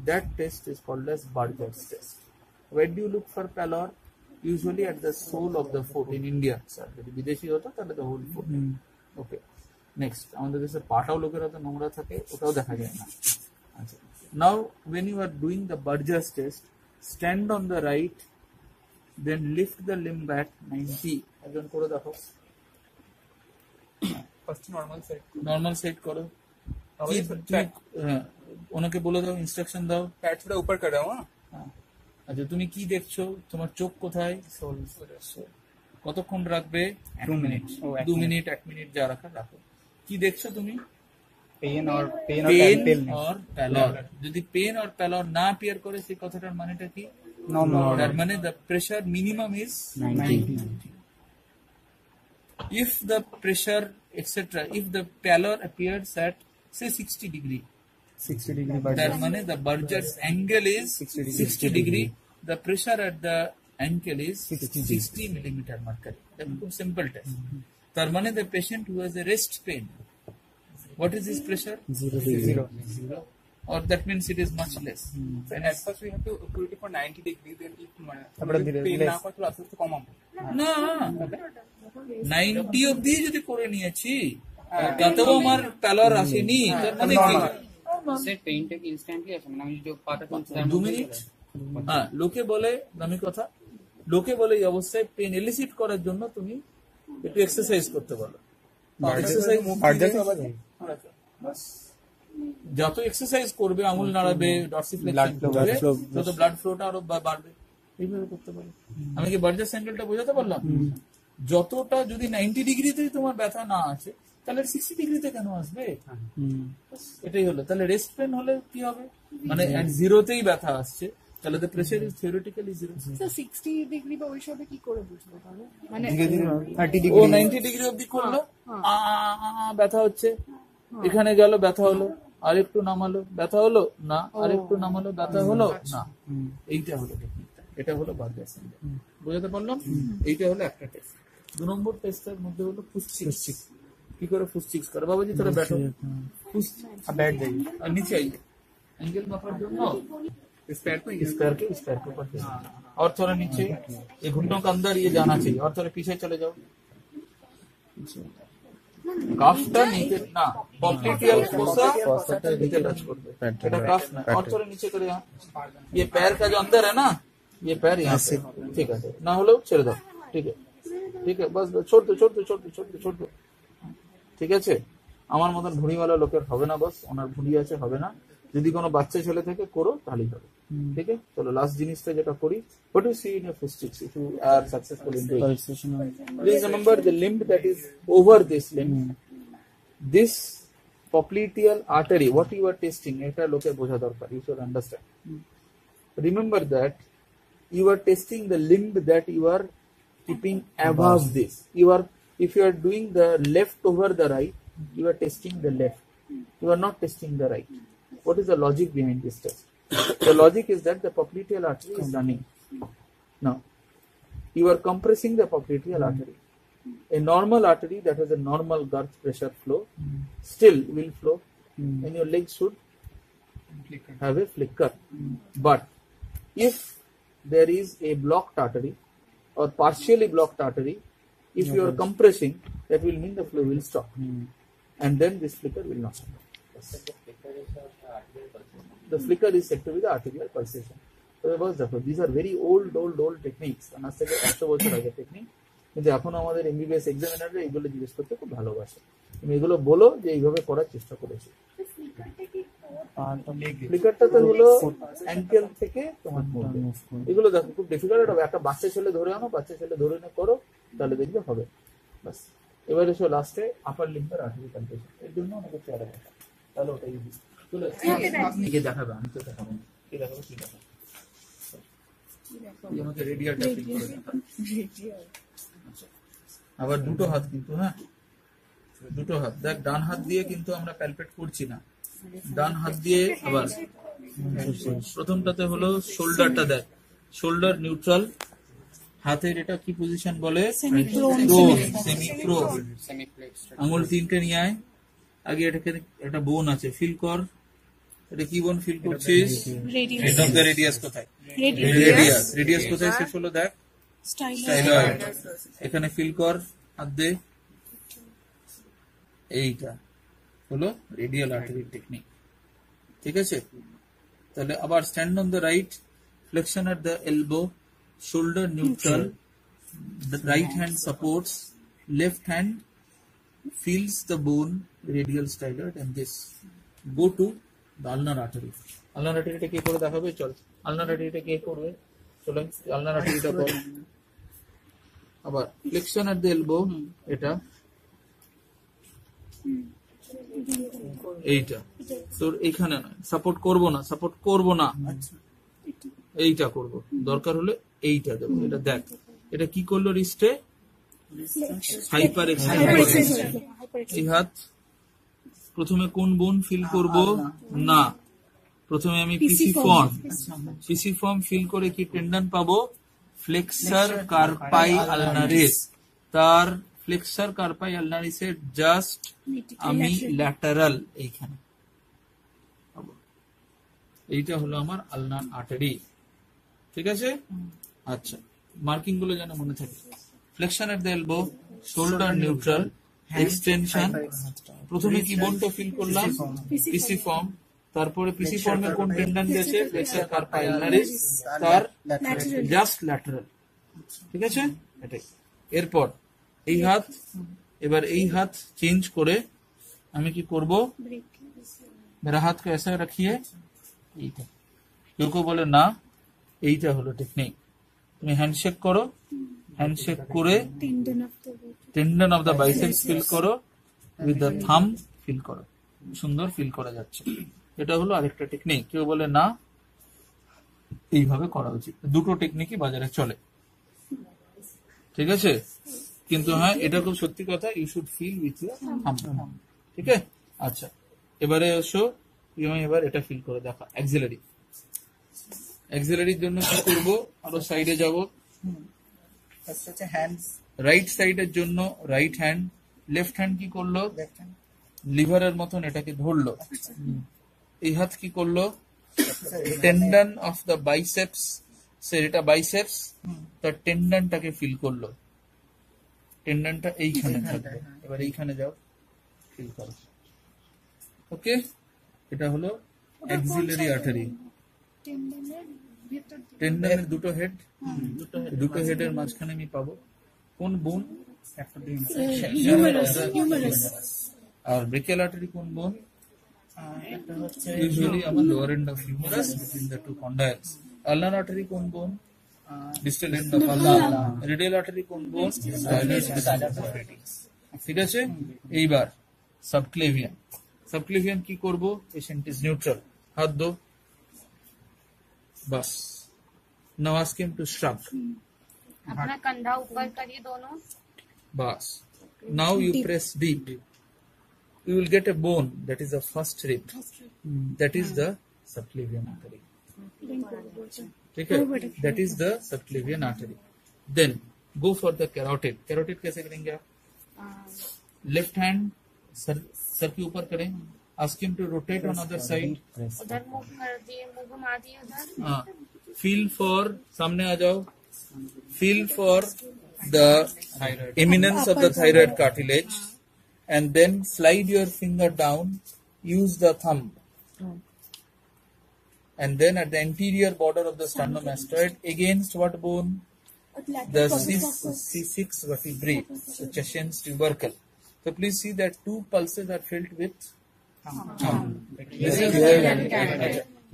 That test is called as Burger's test. Where do you look for pallor? Usually at the sole of the foot in India. Sir, যদি বিদেশি হতো তাহলে the whole foot. Okay. Next, আমাদের দেশে পাটাও লোকের হাতে নোংরা থাকে, ওটাও দেখা যায় না। আচ্ছা, now when you are doing the Burger's test, stand on the right, then lift the limb back 90. একজন করে দেখো, first normal side. Normal set করো। ওনাকে বলে দাও, ইনস্ট্রাকশন দাও। पैर थोड़ा ऊपर कर रहा हूँ। হ্যাঁ। আচ্ছা, তুমি কি দেখছো? তোমার চোখ কোথায়? কতক্ষণ রাখবে? 1 মিনিট, 2 মিনিট, 1 মিনিট, যা রাখা রাখো। কি দেখছো তুমি? पेन और প্যালর। যদি পেন আর প্যালর না অ্যাপিয়ার করে, সেই কথাটার মানেটা কি? नॉर्मल। তার মানে the pressure minimum is 90. If the pressure etc., if the pallor appears at say 60 degree, 60 degree that means the Burger's angle is 60 degree. The pressure at the ankle is 60 millimeter mercury. That's a simple test. তার মানে the patient who has a wrist pain, what is his pressure? Zero. Or that means it is much less. And at first we have to put it for 90 degrees, then if আমরা ধীরে pain ধীরে- না হয় তো আস্তে আস্তে কমাবো। না 90 অবধি যদি করে নিয়েছি তাতেও আমার প্যালার আসেনি, তার মানে কি স্যার পেইনটা কি ইনস্ট্যান্টলি আসে, মানে আমি যে পাটা টানছি 2 মিনিট। হ্যাঁ, লোকে বলে, দামি কথা, লোকে বলে এই অবস্থায় পেন এলিসিট করার জন্য তুমি একটু এক্সারসাইজ করতে বলো। এক্সারসাইজ যত এক্সারসাইজ করবে, আঙুল নাড়াবে, ডরসিফ্লেক্সন করবে, তত ব্লাড ফ্লোটা আরো বাড়বে। এইভাবে করতে পারো। আমি কি বার্জাস অ্যাঙ্গেলটা বোঝাতে পারলাম? যতটা যদি 90 ডিগ্রিতেই তোমার ব্যথা না আছে, তাহলে 60 ডিগ্রিতে কেন আসবে? এটাই হলো। তাহলে রেস্ট পেন হলে কি হবে, মানে at জিরোতেই ব্যথা আসছে, তাহলে the pressure is theoretically zero. তো 60 ডিগ্রি বা ওইসবে কি করে বুঝবো তাহলে? মানে ধীরে ধীরে 30 ও ডিগ্রি 90 ডিগ্রি অবধি করলো, ব্যথা হচ্ছে, এখানে গেল ব্যথা হলো, আরেকটু নামালো ব্যথা হলো না, আরেকটু নামালো ব্যথা হলো না। এইটা হলো টেকনিকটা, এটা হলো বার্জাস অ্যাঙ্গেল। বুঝাতে পারলাম? এইটা হলো একটা টেস্ট। 2 নম্বর টেস্টের মধ্যে হলো ফুসচিক্স। কি করে ফুসচিক্স করে? বাবাজি তোরা बैठो, बैठ जाइए। और नीचे आइए। एंगल मापाর জন্য इस पैर पे इस पैर के ऊपर से। और थोड़ा नीचे, ये घुटनों के अंदर ये जाना चाहिए, और थोड़ा पीछे चले जाओ। কাফটা নিচে না, পপলিটিয়াল ফোসা नीचे टच করবে, এটা কাফ না। और थोड़ा नीचे করে यहाँ, ये पैर का जो अंदर है ना, ये पैर यहाँ से, ঠিক আছে, না হলেও ছেড়ে দাও। ঠিক আছে, ঠিক আছে, বাস ছোট ছোট। ঠিক আছে, আমার মতন ভুঁড়িওয়ালা লোকের হবে না, বস ওনার ভুঁড়ি আছে, হবে না। যদি কোনো বাচ্চা ছেলে থেকে করো তাহলেই হবে। ঠিক আছে, চলো লাস্ট জিনিসটা যেটা করি, what you see in your fustics if you are successful in doing it. Please remember the limb that is over this limb, this popliteal artery, what you are testing, এটা লোকে বোঝা দরকার, you should understand. Remember that you are testing the limb that you are keeping above this. If you are doing the left over the right, you are testing the left, you are not testing the right. What is the logic behind this test? The logic is that the popliteal artery is running. Now, you are compressing the popliteal artery. A normal artery that has a normal girth pressure flow still will flow, and your leg should have a flicker. But if there is a blocked artery or partially blocked artery, if you are compressing, that will mean the flow will stop, and then this flicker will not happen. The flicker is said to be the arterial pulsation. So these are very old techniques. আজ থেকে 100 বছর আগের technique, কিন্তু এখন আমাদের MBBS এক্সামিনাররা এগুলো জিজ্ঞেস করতে খুব ভালোবাসে। তুমি এগুলো বলো যে এইভাবে করার চেষ্টা করেছি। ফ্লিকারটা তো হলো অ্যাঙ্কেল থেকে তোমার মধ্যে। এগুলো দেখো খুব ডিফিকাল্ট, একটা বাচ্চা ছেলে ধরে আনো, বাচ্চা ছেলে ধরে এনে করো, তাহলে দেখবে হবে। বাস, এবার এসো লাস্টে আপার লিম্বের আর্টারি পালসেশন। এর জন্য অনেকে চেয়ারে বসা, তাহলে ওটাই চলে আপনি দেখাবে, আমি তো দেখাবো না। কি দেখাবো, কি দেখাবো, আমাকে রেডিয়ালটা ফিল করে দেখাবে। আবার দুটো হাত কিন্তু, হ্যাঁ দুটো হাত দেখ, ডান হাত দিয়ে কিন্তু আমরা প্যালপেট করছি না, ডান হাত দিয়ে। আবার প্রথমটাতে হলো শোল্ডারটা দেখ, শোল্ডার নিউট্রাল, হাতের এটা কি পজিশন বলে, সেমি প্রো। আঙুল তিনটে নিয়ে আয়, আগে এটাকে একটা বোন আছে, ফিল কর, এটা কি বোন ফিল করছিস, রেডিয়াস কোথায়, রেডিয়াস কোথায় শেষ হলো দেখ, স্টাইলয়েড, এখানে ফিল কর, হাত দে, এইটা হলো রেডিয়াল আর্টারি টেকনিক। ঠিক আছে, তাহলে আবার stand on the right, flexion at the elbow, shoulder neutral, the right hand supports, left hand feels the bone, radial styloid, and this go to the ulnar artery. Ulnar artery টা কে করে দেখাবে, চল ulnar artery টা কে করবে, চলো ulnar artery টা কর। আবার flexion at the elbow, এটা এইটা তোর এখানে নয়, সাপোর্ট করব না, এইটা করব, দরকার হলে এইটা দেবো। এটা দেখ, এটা কি করলো, রিস্টে হাইপার এক্সটেনশন। এই হাত প্রথমে কোন বোন ফিল করব না, প্রথমে আমি পিসি ফর্ম ফিল করে কি টেন্ডন পাবো, ফ্লেক্সার কার্পাই আলনারিস, তার ফ্লেক্সার কার্পাই আলনারিসের জাস্ট আমি ল্যাটারাল এইখানে, এইটা হলো আমার আলনার আর্টারি। ঠিক আছে, আচ্ছা মার্কিং গুলো যেন মনে থাকে। Flexion at the elbow, shoulder neutral, extension. প্রথমে কি বোনটা ফিল করলাম? পিসি ফর্ম। তারপরে পিসি ফর্মের কোন টেন্ডন গেছে? ফ্লেক্সার কার্পাই আলনারিস, তার জাস্ট ল্যাটারাল। ঠিক আছে, এটাই। এরপর এই হাত, এবার এই হাত চেঞ্জ করে আমি কি করব? মেরা হাত को ऐसा रखिए, এইটা কেউ কেউ বলে না এইটা হলো টেকনিক। তুমি হ্যান্ডশেক করো, হ্যান্ডশেক করে tendon of the biceps feel করো, উইথ দ্য থাম ফিল করো, সুন্দর ফিল করা যাচ্ছে। এটা হলো আরেকটা টেকনিক। কেউ বলে না এইভাবে করা উচিত। দুটো টেকনিকই বাজারে চলে, ঠিক আছে। কিন্তু হ্যাঁ, এটা খুব সত্যি কথা, you should feel with your thumb. ঠিক আছে, আচ্ছা এবারে এসো, এবার এটা ফিল করে দেখা। অ্যাক্সিলারি, অ্যাক্সিলারির জন্য কি করব? আরো সাইডে যাব। রাইট সাইডের জন্য রাইট হ্যান্ড, লেফট হ্যান্ড কি করলো? লিভারের মতন এটাকে ধরলো। এই হাত কি করলো? টেন্ডন অফ দ্য বাইসেপস, এটা বাইসেপস, তার টেন্ডনটাকে ফিল করলো। টেন্ডনটা এইখানে থাকবে। এবার এইখানে যাও, ফিল করো। ওকে, এটা হলো অ্যাক্সিলারি আর্টারি। টেন্ডনের দুটো হেড, দুটো হেডের মাঝখানে আমি পাবো কোন বোন? আর ব্রেকিয়াল আর্টারি কোন বোন? ইউজুয়ালি আমার lower end of humerus between the two condyles. Ulnar artery কোন বোন? Distal end of ulna. Radial artery কোন বোন? ঠিক আছে, এইবার সাবক্লেভিয়ান। সাবক্লেভিয়ান কি করব? পেশেন্ট ইজ নিউট্রাল, হাত দো, बस। Now ask him to shrug. अपना कंधा ऊपर करिए दोनों, बस। Now you press deep. You will get a bone, that is the first rib. That is the subclavian artery. ठीक है, that is the subclavian artery. Then go for the carotid. Carotid कैसे करेंगे आप? Left hand सर के ऊपर करें। Ask him to rotate on other side. उधर move कर दिए, मूव घुमा दिए उधर। हाँ, feel for, सामने आ जाओ, feel for the eminence of the thyroid cartilage and then slide your finger down, use the thumb, and then at the anterior border of the sternomastoid against what bone? The C6 vertebrae, the Cheshian's tubercle. So please see that two pulses are filled with thumb. This is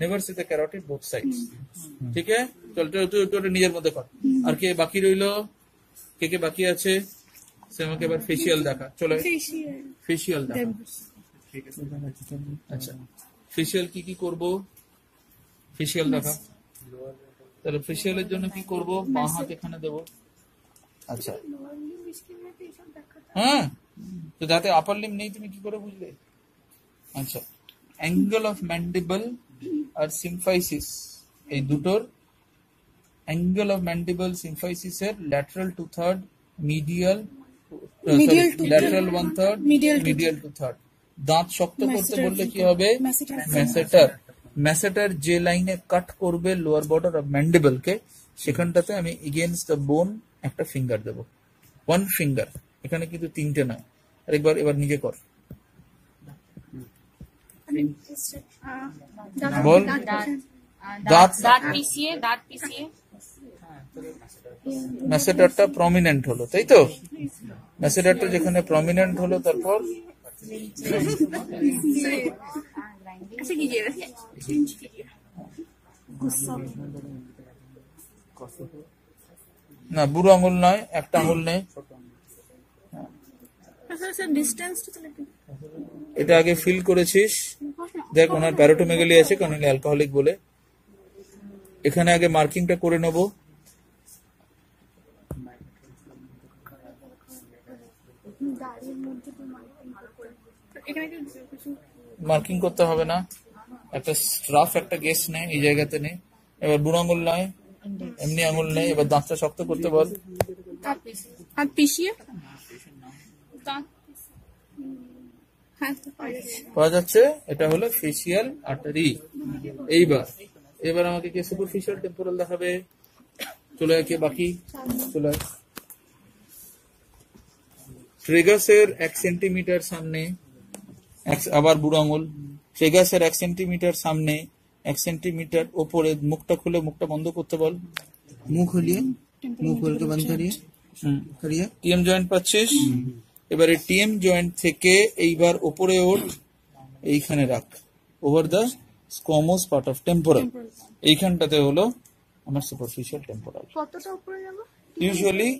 never see the carotid both sides. ঠিক আছে, চল চল নিজের মধ্যে কর। আর কে বাকি রইলো? কে কে বাকি আছে? সে আমাকে এবার ফেসিয়াল দেখা। চলো ফেসিয়াল দেখা। আচ্ছা, ফেসিয়াল কি কি করব? ফেসিয়াল দেখা। তাহলে ফেসিয়ালের জন্য কি করব? বাঁ হাত এখানে দেব। আচ্ছা হ্যাঁ, তো যাতে আপার লিম নেই তুমি কি করে বুঝলে? আচ্ছা, অ্যাঙ্গেল অফ ম্যান্ডিবল আর সিম্ফাইসিস, এই দুটোর অ্যাঙ্গেল অফ ম্যান্ডিবল সিম্ফাইসিসের ল্যাটারাল 2/3, মিডিয়াল ল্যাটারাল 1/3, মিডিয়াল 2/3। দাঁত শক্ত করতে বললে কি হবে? ম্যাসেটার। ম্যাসেটার যে লাইনে কাট করবে লোয়ার বর্ডার অফ ম্যান্ডিবল কে, সেখানটাতে আমি এগেইনস্ট দ্য বোন একটা ফিঙ্গার দেব, 1 ফিঙ্গার। এখানে কিন্তু 3টে নয়। আরেকবার, এবার নিজে কর, বল। দাঁত पीसिए, दांत पीसिए। ম্যাসেটারটা প্রমিনেন্ট হলো, তাই তো? ম্যাসেটারটা যেখানে প্রমিনেন্ট হলো, তারপর না, বুড়ো আঙুল নয়, একটা আঙুল নেই। এটা আগে ফিল করেছিস, দেখ ওনার প্যারোটোমেগালি আছে, কারণ অ্যালকোহলিক বলে। এখানে আগে মার্কিংটা করে নেব। মার্কিং করতে হবে না, একটা স্ট্রাফ, একটা গেস নে, এই জায়গাতে নে। এবার বুড়ো আঙুল নয়, এমনি আঙুল নেই, এবার দাঁতটা শক্ত করতে বল। হাত পিছিয়ে दांत হ্যাঁ পাওয়া যাচ্ছে। পাওয়া যাচ্ছে, এটা হলো ফেসিয়াল আর্টারি। এবার আমাকে কে সুপারফিশিয়াল টেম্পোরাল দেখাবে? চলে আয়, কে বাকি? চলে আয়। ট্রেগাসের 1 সেন্টিমিটার সামনে, আবার বুড়ো আঙুল, ট্রেগাসের 1 সেন্টিমিটার সামনে, 1 সেন্টিমিটার ওপরে, মুখটা খুলে, মুখটা বন্ধ করতে বল। মুখ খুলিয়ে, মুখ खोल के बंद करिए, करिए। টিএম জয়েন্ট পাচ্ছিস? এবারে টিএম জয়েন্ট থেকে এইবার ওপরে ওঠ, এইখানে রাখ, over the squamous part of temporal, এইখানটাতে হলো আমার সুপারফিশিয়াল টেম্পোরাল। কতটা উপরে যাবো? Usually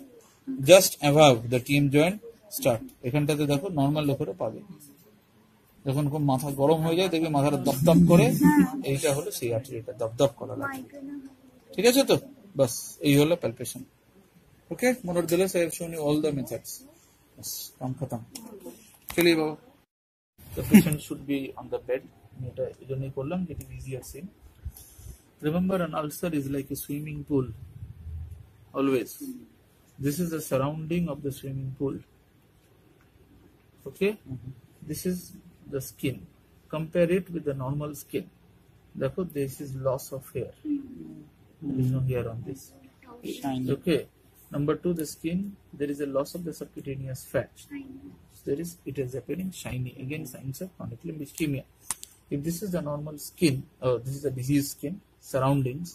just above the TM joint start. এখানটাতে দেখো নর্মাল লোকেরও পাবে, যখন খুব মাথা গরম হয়ে যায় দেখবে মাথাটা দপদপ করে, এইটা হলো সেই আর্টারিটা দপদপ করা লাগে। ঠিক আছে তো? বাস এই হলো প্যালপেশন। ওকে, মোর দিলেস I have shown you all the methods. বাস কাম খতম। চলিয়ে বাবা, the patient should be on the bed. এটা এজন্যই করলাম, it is easier seen. Remember, an ulcer is like a swimming pool. Always. This is the surrounding of the swimming pool. Okay? This is the skin. Compare it with the normal skin. Therefore, this is loss of hair. There is no hair on this. Okay. Number 2, the skin, there is a loss of the subcutaneous fat. It is appearing shiny. Again, signs of chronic limb ischemia. If this is the normal skin, or this is the disease skin, surroundings,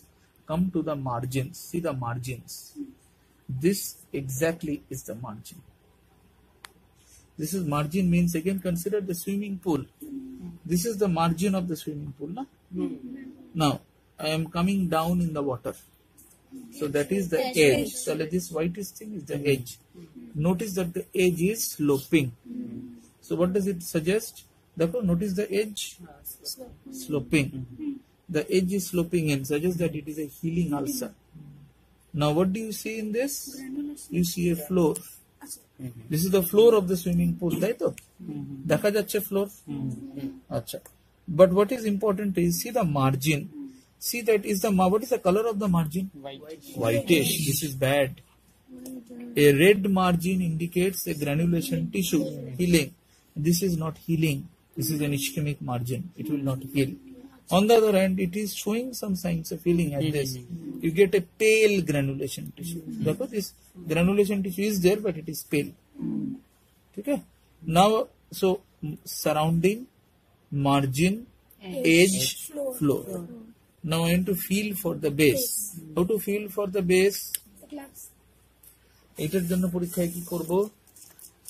come to the margins. See the margins. This exactly is the margin. This is margin means, again consider the swimming pool. This is the margin of the swimming pool. Na? Now, I am coming down in the water. So that is the edge. So this whitish thing is the edge. Notice that the edge is sloping. So what does it suggest? Therefore, notice the edge sloping. The edge is sloping in, suggests that it is a healing ulcer. Now what do you see in this? You see a floor. This is the floor of the swimming pool, right? Dekha jacche floor. Acha. But what is important is, see the margin. See that is the, what is the color of the margin? Whitish. This is bad. A red margin indicates a granulation tissue healing. This is not healing. This is an ischemic margin. It will not heal. On the other hand, it is showing some signs of healing at this. You get a pale granulation tissue. Therefore, this granulation tissue is there, but it is pale. Okay. Now, so surrounding, margin, edge, floor. Now I want to feel for the base. How to feel for the base? এটার জন্য পরীক্ষায় কি করব?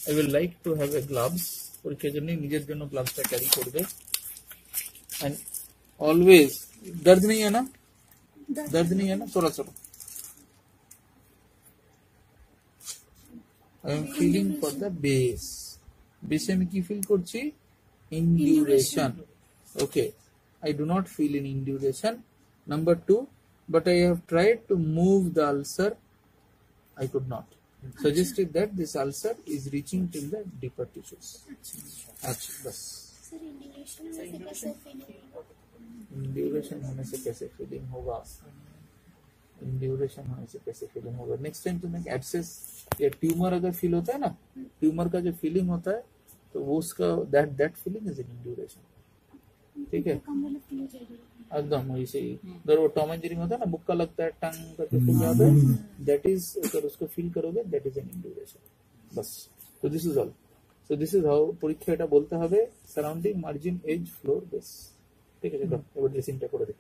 I will like to have a gloves. পরীক্ষার জন্য নিজের জন্য গ্লাভসটা carry করবে। And always, दर्द नहीं है ना? दर्द नहीं है ना? थोड़ा सा। I am feeling for the base. Base আমি কি ফিল করছি? Induration. Okay. I do not feel any induration. Number 2, but I have tried to move the ulcer. I could not. Suggested that this ulcer is reaching till the deeper tissues. अच्छा बस। Induration होने से कैसे feeling होगा? Induration होने से कैसे feeling होगा? नेक्स्ट टाइम तुम्हें एब्सेस या ट्यूमर अगर फील होता है ना, ट्यूमर का जो फीलिंग होता है, तो वो उसका that feeling is an induration. ठीक है, एकदम वैसे ही। अगर वो टॉम एंड जेरी में होता है ना, बुक्का लगता है, टंग करके फूल जाता है, दैट इज, अगर उसको फील करोगे दैट इज एन इंड्यूरेशन। बस। तो this is all. So this is how পরীক্ষা এটা বলতে হবে, surrounding, margin, edge, floor, base. ঠিক আছে, এবার ড্রেসিংটা করে দে।